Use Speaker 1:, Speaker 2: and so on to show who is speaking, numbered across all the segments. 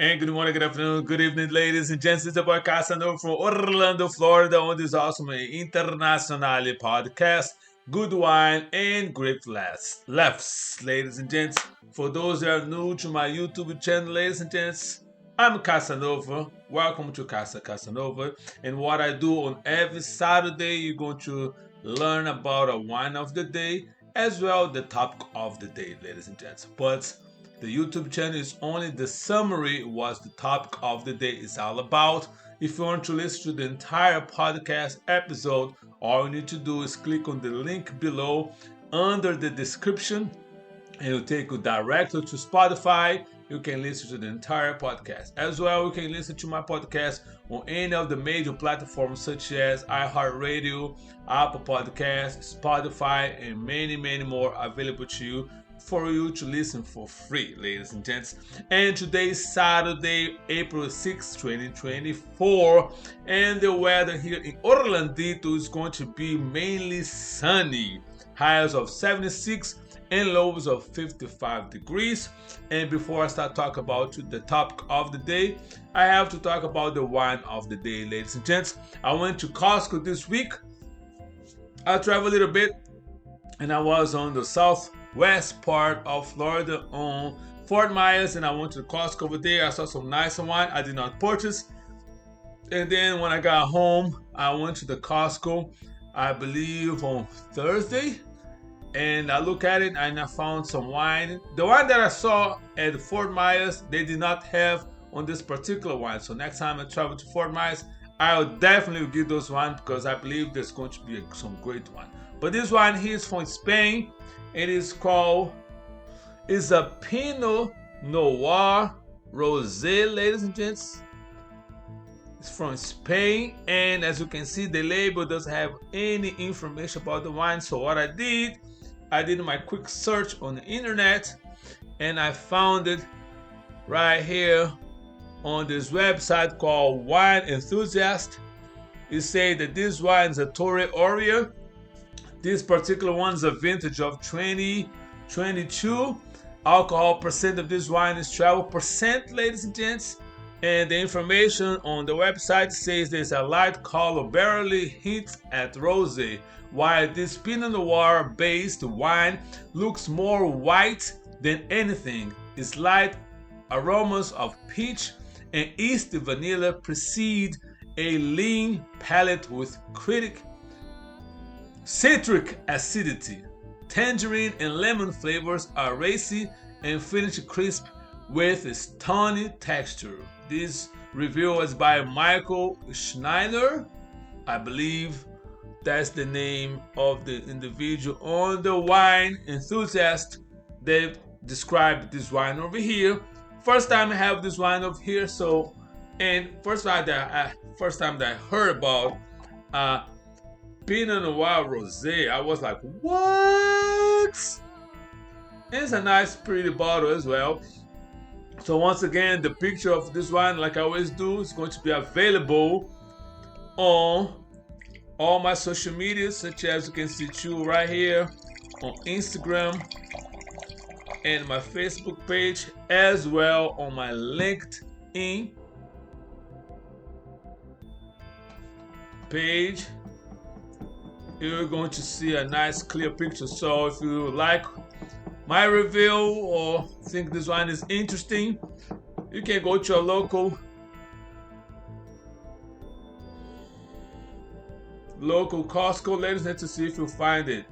Speaker 1: And good morning, good afternoon, good evening, ladies and gents. It's your boy Casanova from Orlando, Florida, on this awesome internationale podcast. Good wine and great laughs, ladies and gents. For those that are new to my YouTube channel, ladies and gents, I'm Casanova. Welcome to Casa Casanova. And what I do on every Saturday, you're going to learn about a wine of the day as well the topic of the day, ladies and gents. But the YouTube channel is only the summary what the topic of the day is all about. If you want to listen to the entire podcast episode, all you need to do is click on the link below under the description and it'll take you directly to Spotify. You can listen to the entire podcast. As well, you can listen to my podcast on any of the major platforms such as iHeartRadio, Apple Podcasts, Spotify, and many, many more available to you for you to listen for free, ladies and gents. And today is Saturday, April 6, 2024, and the weather here in Orlando is going to be mainly sunny. Highs of 76 and lows of 55 degrees. And before I start talking about the topic of the day, I have to talk about the wine of the day, ladies and gents. I went to Costco this week. I traveled a little bit and I was on the southwest part of Florida on Fort Myers, and I went to the Costco over there. I saw some nice wine I did not purchase. And then when I got home, I went to the Costco, I believe on Thursday, and I looked at it and I found some wine. The wine that I saw at Fort Myers, they did not have on this particular wine. So next time I travel to Fort Myers, I'll definitely get those wine because I believe there's going to be some great wine. But this wine here is from Spain. It is a Pinot Noir Rosé, ladies and gents. It's from Spain, and as you can see, the label doesn't have any information about the wine. So what I did my quick search on the internet, and I found it right here on this website called Wine Enthusiast. It says that this wine is a Torre Oria. This particular one is a vintage of 2022. Alcohol percent of this wine is 12%, ladies and gents. And the information on the website says there's a light color barely hints at rosé, while this Pinot Noir based wine looks more white than anything. Its light aromas of peach and East vanilla precede a lean palate with citric acidity. Tangerine and lemon flavors are racy and finish crisp with a stony texture. This review was by Michael Schneider. I believe that's the name of the individual on the Wine Enthusiast. They described this wine over here. First time I have this wine over here, and first time that I heard about Pinot Noir Rosé, I was like, what? It's a nice, pretty bottle as well. So once again, the picture of this wine, like I always do, is going to be available on all my social media, such as you can see too right here on Instagram and my Facebook page, as well on my LinkedIn page. You're going to see a nice clear picture. So if you like my review or think this wine is interesting, you can go to your local Costco, ladies, and to see if you find it.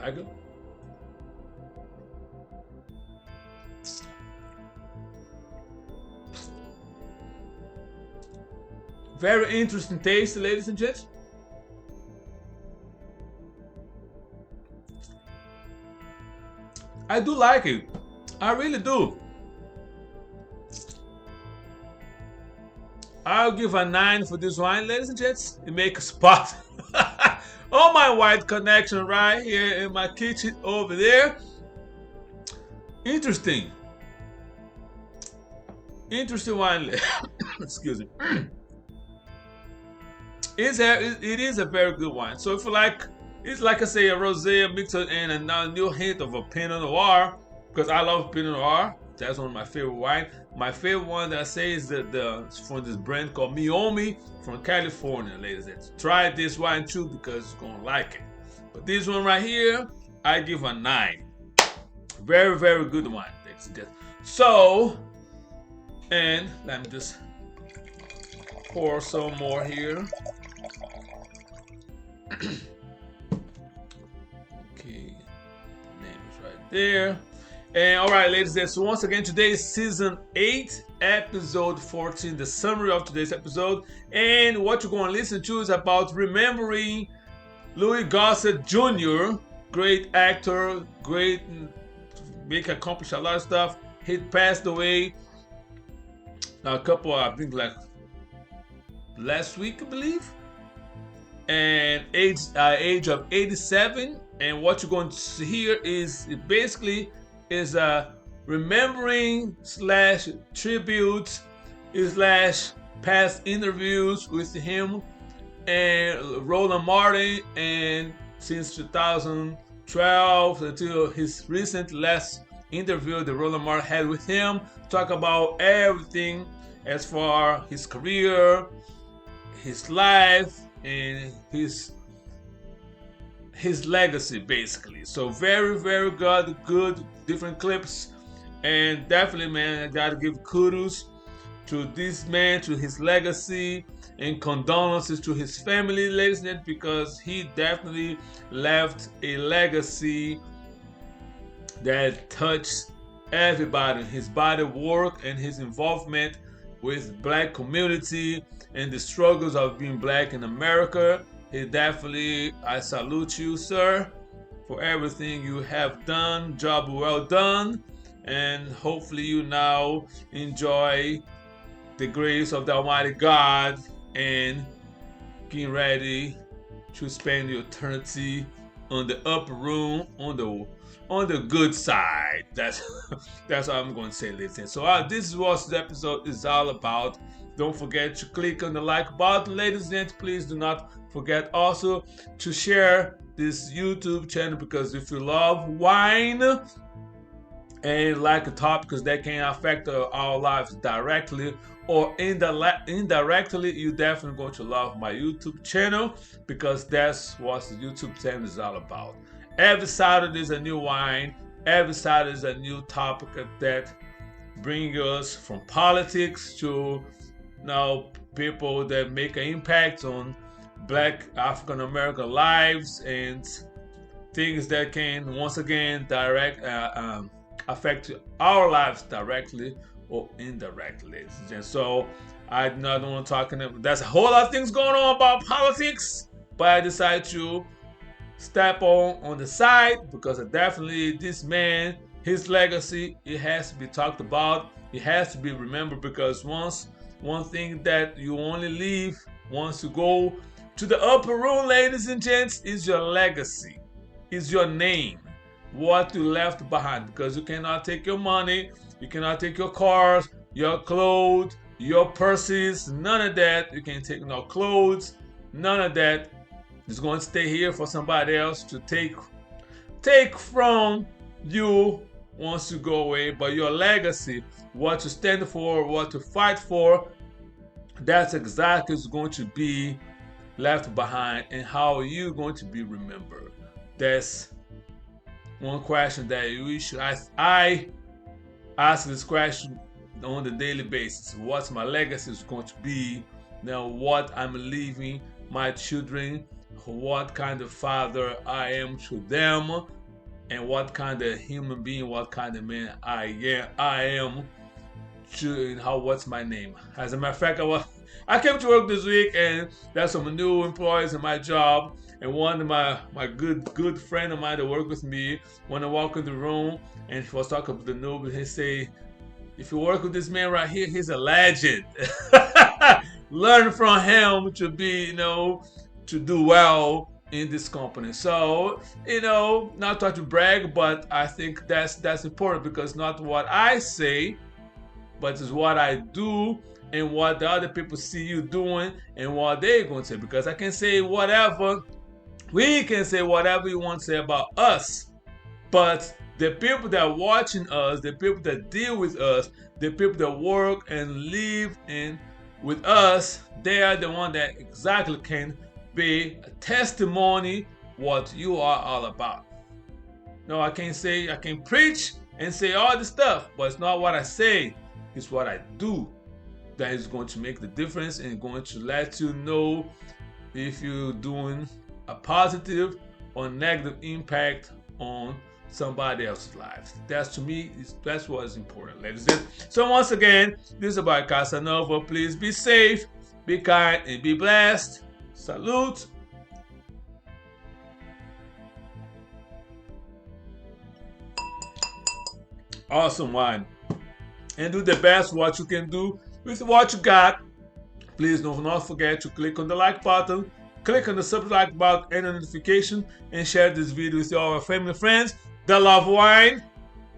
Speaker 1: I go. Very interesting taste, ladies and gents. I do like it. I really do. I'll give a 9 for this wine, ladies and gents. It makes a spot on my white connection right here in my kitchen over there. Interesting wine. Excuse me. It is a very good wine. So if you like, it's like I say, a rosé, a mix and a new hint of a Pinot Noir, because I love Pinot Noir. That's one of my favorite wine. My favorite one that I say is from this brand called Miomi from California, ladies and gentlemen. Try this wine too because you're gonna like it. But this one right here, I give a 9. Very, very good wine, ladies and gentlemen. So, and let me just pour some more here. Okay, name is right there. And all right, ladies and gentlemen, so once again, today is season 8, episode 14, the summary of today's episode. And what you're going to listen to is about remembering Louis Gossett Jr., great actor, great, accomplished a lot of stuff. He passed away a couple, I think like last week, I believe. And age of 87. And what you're going to hear is basically is a remembering / tribute / past interviews with him and Roland Martin, and since 2012 until his recent last interview that Roland Martin had with him, talk about everything as far his career, his life, and his legacy, basically. So very, very good different clips. And definitely, man, I gotta give kudos to this man, to his legacy, and condolences to his family, ladies and gentlemen, because he definitely left a legacy that touched everybody. His body of work and his involvement with black community and the struggles of being black in America. He definitely, I salute you, sir, for everything you have done. Job well done. And hopefully you now enjoy the grace of the Almighty God and getting ready to spend your eternity on the upper room, on the good side. That's what I'm going to say, ladies. So this is what the episode is all about. Don't forget to click on the like button, ladies and please do not forget also to share this YouTube channel, because if you love wine and like a topic, because that can affect our lives directly or indirectly, you definitely going to love my YouTube channel, because that's what the YouTube channel is all about. Every Saturday is a new wine. Every Saturday is a new topic that brings us from politics to people that make an impact on black African American lives, and things that can once again affect our lives directly or indirectly. And so I don't want to talk. There's a whole lot of things going on about politics, but I decided to step on the side, because definitely this man, his legacy, it has to be talked about. It has to be remembered, because one thing that you only leave once you go to the upper room, ladies and gents, is your legacy, is your name, what you left behind. Because you cannot take your money, you cannot take your cars, your clothes, your purses, none of that. You can't take no clothes, none of that. It's going to stay here for somebody else to take from you once you go away. But your legacy, what you stand for, what you fight for, that's exactly what's going to be left behind, and how you're going to be remembered. That's one question that we should ask. I ask this question on a daily basis. What's my legacy is going to be? Now, what I'm leaving my children, what kind of father I am to them, and what kind of human being, what kind of man I am to, what's my name. As a matter of fact, I came to work this week, and there's some new employees in my job, and one of my good friend of mine that work with me, when I walk in the room and he was talking about the noob, he say, if you work with this man right here, he's a legend. Learn from him to be, to do well in this company. So, not try to brag, but I think that's important, because not what I say, but it's what I do, and what the other people see you doing, and what they're going to say. Because I can say whatever, we can say whatever you want to say about us, But the people that are watching us, the people that deal with us, the people that work and live with us, they are the one that exactly can be a testimony what you are all about. No, I can preach and say all this stuff, but it's not what I say, it's what I do that is going to make the difference and going to let you know if you're doing a positive or negative impact on somebody else's life. That's to me, that's what is important, ladies and gentlemen. So once again, this is about Casanova. Please be safe, be kind, and be blessed. Salute. Awesome wine. And do the best what you can do with what you got. Please do not forget to click on the like button, click on the subscribe button and the notification, and share this video with all our family and friends that love wine.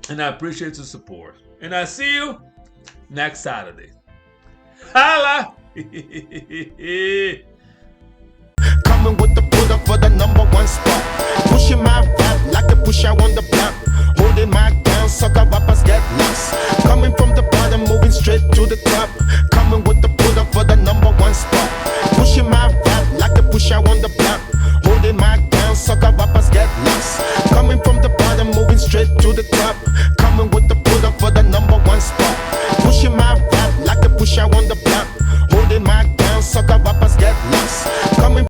Speaker 1: And I appreciate your support. And I see you next Saturday. Holla!
Speaker 2: Coming with the Buddha for the #1 spot. Pushing my rap like the push I on the block. Holding my down, sucker rappers get lost. Coming from the bottom, moving straight to the top. Coming with the Buddha for the #1 spot. Pushing my rap like the push I on the block. Holding my down, sucker rappers get